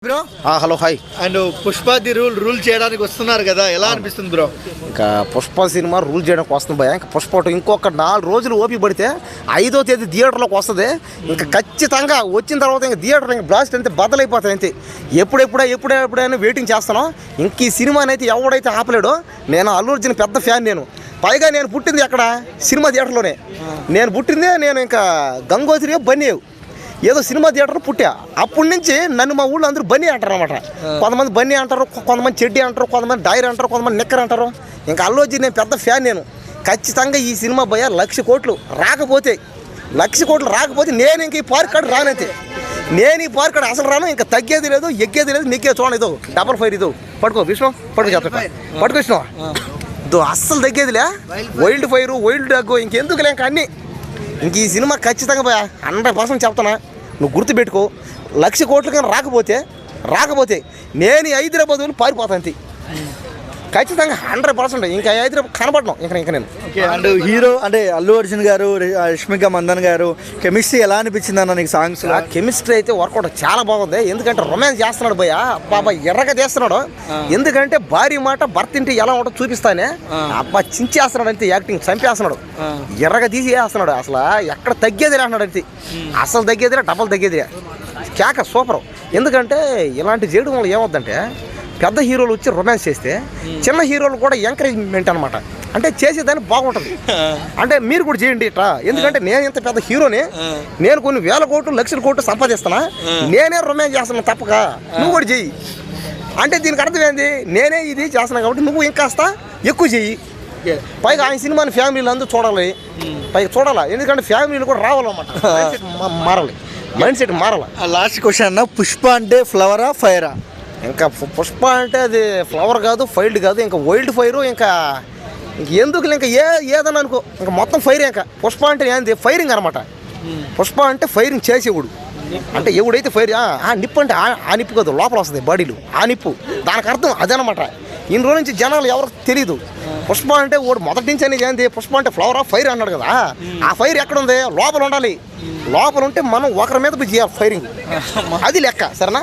Bro hello hi. And పుష్పది rule చేయడానికి వస్తున్నారు కదా, ఎలా అనిపిస్తుంది బ్రో? ఇంకా పుష్ప సినిమా రూల్ చేయడానికి వస్తుంది భయ. ఇంకా పుష్ప ఇంకొక 4 రోజులు ఓపిక పడితే 5వ తేదీ థియేటర్లోకి వస్తుంది. ఇంకా ఖచ్చితంగా వచ్చిన తర్వాత ఇంకా థియేటర్ ఇంకా బ్లాస్ట్ అంతే బద్దలైపోతాయి అంతే. ఎప్పుడైనా వెయిటింగ్ చేస్తాను. ఇంక ఈ సినిమాని అయితే ఎవడైతే ఆపలేడో. నేను అల్లు అర్జున్ పెద్ద ఫ్యాన్. పైగా నేను పుట్టింది ఎక్కడ? సినిమా థియేటర్లోనే నేను పుట్టిందే. నేను ఇంకా గంగోత్రి బన్నేవు ఏదో సినిమా థియేటర్లో పుట్టా. అప్పటి నుంచి నన్ను మా ఊళ్ళో అందరూ బన్నీ అంటారు అనమాట. కొంతమంది బన్నీ అంటారు, కొంతమంది చెడ్డీ అంటారు, కొంతమంది డైర్ అంటారు, కొంతమంది నిక్కర్ అంటారు. ఇంకా అల్లు అర్జున్ నేను పెద్ద ఫ్యాన్. నేను ఖచ్చితంగా ఈ సినిమా భయ 1,00,000 కోట్లు రాకపోతే 1,00,000 కోట్లు రాకపోతే నేను ఇంక ఈ పార్క్ కాడ రానైతే. నేను ఈ పార్క్ కాడ అసలు రాను. ఇంకా తగ్గేది లేదు, ఎగ్గేది లేదు. నీకే చూడండి, ఇదో డబల్ ఫైర్. ఇదో పట్టుకో విష్ణు, పట్టుకో చెప్తా, పట్టుకో విష్ణు. ఇదో అస్సలు తగ్గేదిలే. వైల్డ్ ఫైరు, వైల్డ్ డాగ్, ఇంకెందుకులే ఇంకా అన్నీ. ఇంక ఈ సినిమా ఖచ్చితంగా భయ 100% చెప్తానా. నువ్వు గుర్తుపెట్టుకో. 1,00,000 కోట్లు కానీ రాకపోతే నేను హైదరాబాద్ వెళ్ళి పారిపోతాను. ఖచ్చితంగా 100%. ఇంకా హైదరాబాద్ కనపడను ఇంకా నేను. ఓకే. అండ్ హీరో అంటే అల్లు అర్జున్ గారు, రష్మిక మందన్ గారు కెమిస్ట్రీ ఎలా అనిపించింది అన్న నీకు? సాంగ్స్ కెమిస్ట్రీ అయితే వర్కౌట్ చాలా బాగుంది. ఎందుకంటే రొమాన్స్ చేస్తున్నాడు భయ, బాబా ఎర్రగా చేస్తున్నాడు. ఎందుకంటే భారీ మాట భర్త ఇంటి ఎలా ఉంటుందో చూపిస్తానే. అబ్బా చించేస్తున్నాడు అంతే. యాక్టింగ్ చంపేస్తున్నాడు, ఎర్రగా తీసి వేస్తున్నాడు. అసలు ఎక్కడ తగ్గేదిలే అంటున్నాడు అంతే. అసలు తగ్గేదిలే, డబల్ తగ్గేదిలే. కేక సూపర్. ఎందుకంటే ఇలాంటి చేయడం వల్ల ఏమవుద్దంటే, పెద్ద హీరోలు వచ్చి రొమాన్స్ చేస్తే చిన్న హీరోలు కూడా ఎంకరేజ్మెంట్ అనమాట. అంటే చేసేదాన్ని బాగుంటుంది. అంటే మీరు కూడా చేయండి ఇట్లా. ఎందుకంటే నేను ఇంత పెద్ద హీరోని, నేను కొన్ని 1,000 కోట్లు 1,00,000 కోట్లు సంపాదిస్తున్నా. నేనే రొమాన్స్ చేస్తున్నా తప్పక, నువ్వు కూడా చెయ్యి. అంటే దీనికి అర్థం ఏంది? నేనే ఇది చేస్తున్నా కాబట్టి నువ్వు ఇంకాస్త ఎక్కువ చెయ్యి. పైగా ఆయన సినిమాని ఫ్యామిలీలు అందరూ చూడాలి. పైగా చూడాలా, ఎందుకంటే ఫ్యామిలీలు కూడా రావాలన్నమాట. మారాలి, మైండ్ సెట్ మారాలి. లాస్ట్ క్వశ్చన్ అన్న, పుష్ప అంటే ఫ్లవరా ఫైరా? ఇంకా పుష్ప అంటే అది ఫ్లవర్ కాదు, ఫైల్డ్ కాదు, ఇంకా వైల్డ్ ఫైరు. ఇంకా ఎందుకు ఇంకా ఏదన్నా అనుకో, ఇంకా మొత్తం ఫైర్. ఇంకా పుష్ప అంటే ఏంది? ఫైరింగ్ అనమాట. పుష్ప అంటే ఫైరింగ్ చేసేవాడు. అంటే ఎవడైతే ఫైర్ నిప్పు అంటే ఆ నిప్పు కాదు, లోపల వస్తుంది బాడీలో ఆ నిప్పు. దానికి అర్థం అదనమాట. ఇన్ని రోజుల నుంచి జనాలు ఎవరికి తెలియదు. పుష్ప అంటే వాడు మొదటి నుంచి అనేది ఏంది? పుష్ప అంటే ఫ్లవర్ ఆఫ్ ఫైర్ అన్నాడు కదా. ఆ ఫైర్ ఎక్కడ ఉంది? లోపల ఉండాలి. లోపల ఉంటే మనం ఒకరి మీద చేయాలి ఫైరింగ్. అది లెక్క, సరేనా?